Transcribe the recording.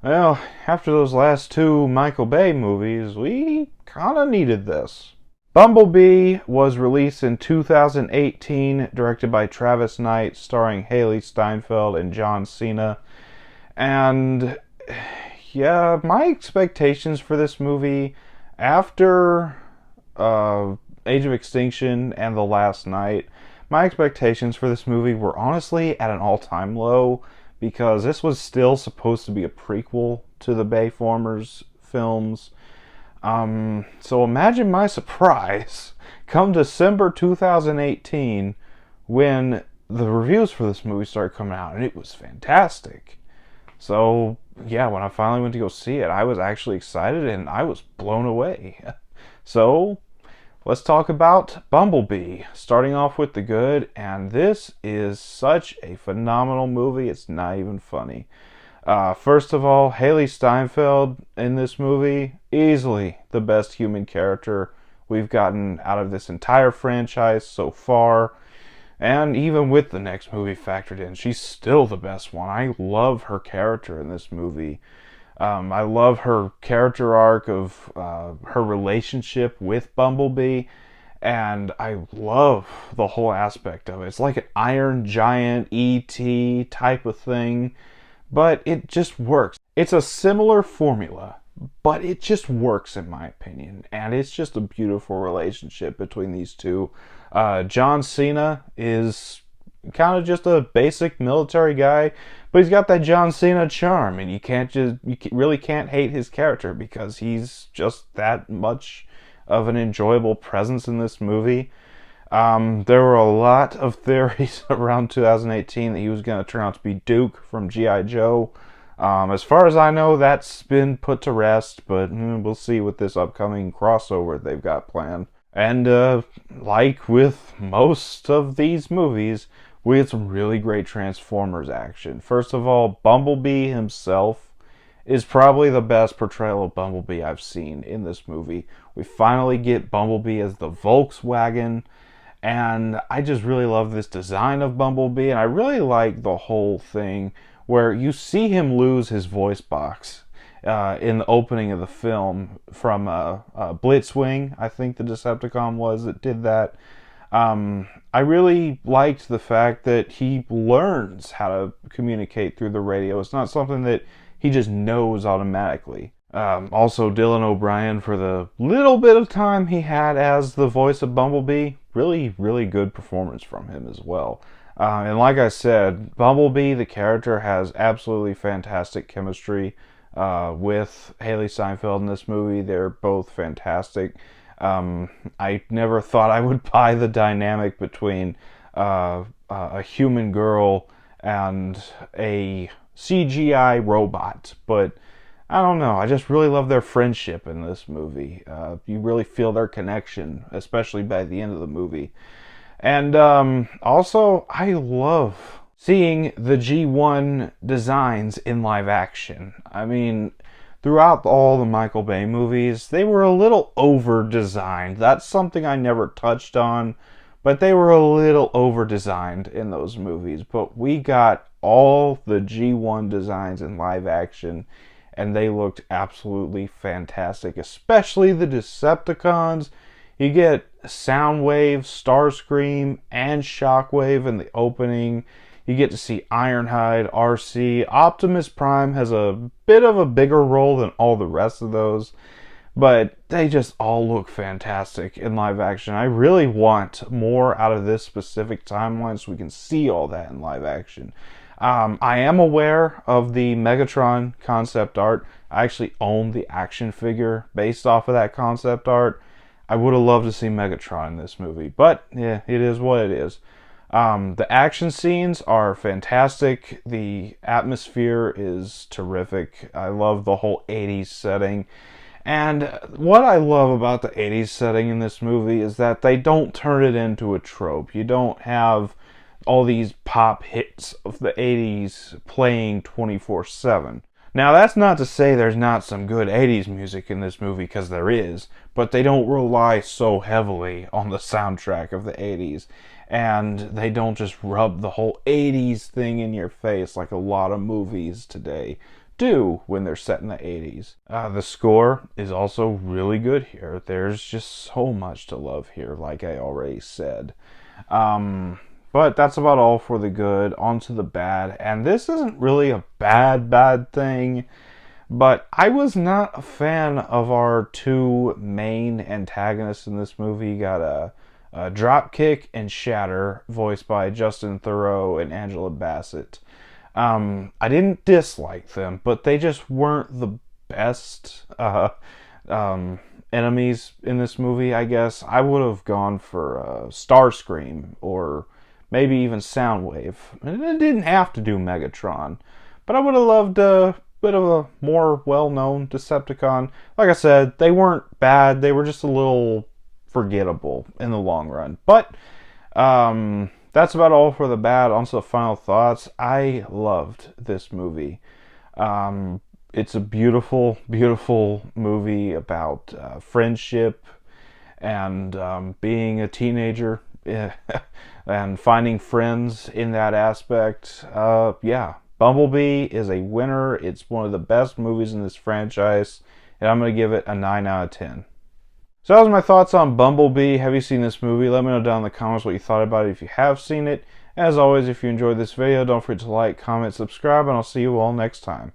Well, after those last two Michael Bay movies, we kinda needed this. Bumblebee was released in 2018, directed by Travis Knight, starring Haley Steinfeld and John Cena. And yeah, my expectations for this movie after Age of Extinction and The Last Night, my expectations for this movie were honestly at an all-time low because this was still supposed to be a prequel to the Bayformers films. So imagine my surprise come December 2018 when the reviews for this movie started coming out and it was fantastic. So, yeah, when I finally went to go see it, I was actually excited and I was blown away. So, let's talk about Bumblebee, starting off with the good, and this is such a phenomenal movie, it's not even funny. First of all, Haley Steinfeld in this movie, easily the best human character we've gotten out of this entire franchise so far. And even with the next movie factored in, she's still the best one. I love her character in this movie. I love her character arc of her relationship with Bumblebee, and I love the whole aspect of it. It's like an Iron Giant E.T. type of thing, but it just works. It's a similar formula, but it just works in my opinion, and it's just a beautiful relationship between these two. John Cena is kind of just a basic military guy, but he's got that John Cena charm, and really can't hate his character because he's just that much of an enjoyable presence in this movie. There were a lot of theories around 2018 that he was going to turn out to be Duke from G.I. Joe. As far as I know, that's been put to rest, but we'll see with this upcoming crossover they've got planned. And like with most of these movies, we had some really great Transformers action. First of all, Bumblebee himself is probably the best portrayal of Bumblebee I've seen in this movie. We finally get Bumblebee as the Volkswagen, and I just really love this design of Bumblebee, and I really like the whole thing where you see him lose his voice box in the opening of the film from Blitzwing. I think the Decepticon was that did that. I really liked the fact that he learns how to communicate through the radio. It's not something that he just knows automatically. Also, Dylan O'Brien, for the little bit of time he had as the voice of Bumblebee, really, really good performance from him as well. And like I said, Bumblebee, the character, has absolutely fantastic chemistry with Haley Steinfeld in this movie. They're both fantastic. I never thought I would buy the dynamic between a human girl and a CGI robot, but I don't know. I just really love their friendship in this movie. You really feel their connection, especially by the end of the movie. And also, I love seeing the G1 designs in live action. I mean, throughout all the Michael Bay movies, they were a little over-designed. That's something I never touched on, but they were a little over-designed in those movies. But we got all the G1 designs in live action, and they looked absolutely fantastic, especially the Decepticons. You get Soundwave, Starscream, and Shockwave in the opening. You get to see Ironhide, RC. Optimus Prime has a bit of a bigger role than all the rest of those, but they just all look fantastic in live action. I really want more out of this specific timeline so we can see all that in live action. I am aware of the Megatron concept art. I actually own the action figure based off of that concept art. I would have loved to see Megatron in this movie, but yeah, it is what it is. The action scenes are fantastic. The atmosphere is terrific. I love the whole 80s setting. And what I love about the 80s setting in this movie is that they don't turn it into a trope. You don't have all these pop hits of the 80s playing 24/7. Now, that's not to say there's not some good 80s music in this movie, because there is, but they don't rely so heavily on the soundtrack of the 80s, and they don't just rub the whole 80s thing in your face like a lot of movies today do when they're set in the 80s. The score is also really good here. There's just so much to love here, like I already said. But that's about all for the good. On to the bad. And this isn't really a bad thing, but I was not a fan of our two main antagonists in this movie. You got a Dropkick and Shatter, voiced by Justin Theroux and Angela Bassett. I didn't dislike them, but they just weren't the best enemies in this movie, I guess. I would have gone for Starscream or maybe even Soundwave. And it didn't have to do Megatron, but I would have loved a bit of a more well-known Decepticon. Like I said, they weren't bad. They were just a little forgettable in the long run. But that's about all for the bad. On to the final thoughts. I loved this movie. It's a beautiful, beautiful movie about friendship and being a teenager and finding friends in that aspect. Yeah, Bumblebee is a winner. It's one of the best movies in this franchise, and I'm going to give it a 9 out of 10. So that was my thoughts on Bumblebee. Have you seen this movie? Let me know down in the comments what you thought about it if you have seen it. As always, if you enjoyed this video, don't forget to like, comment, subscribe, and I'll see you all next time.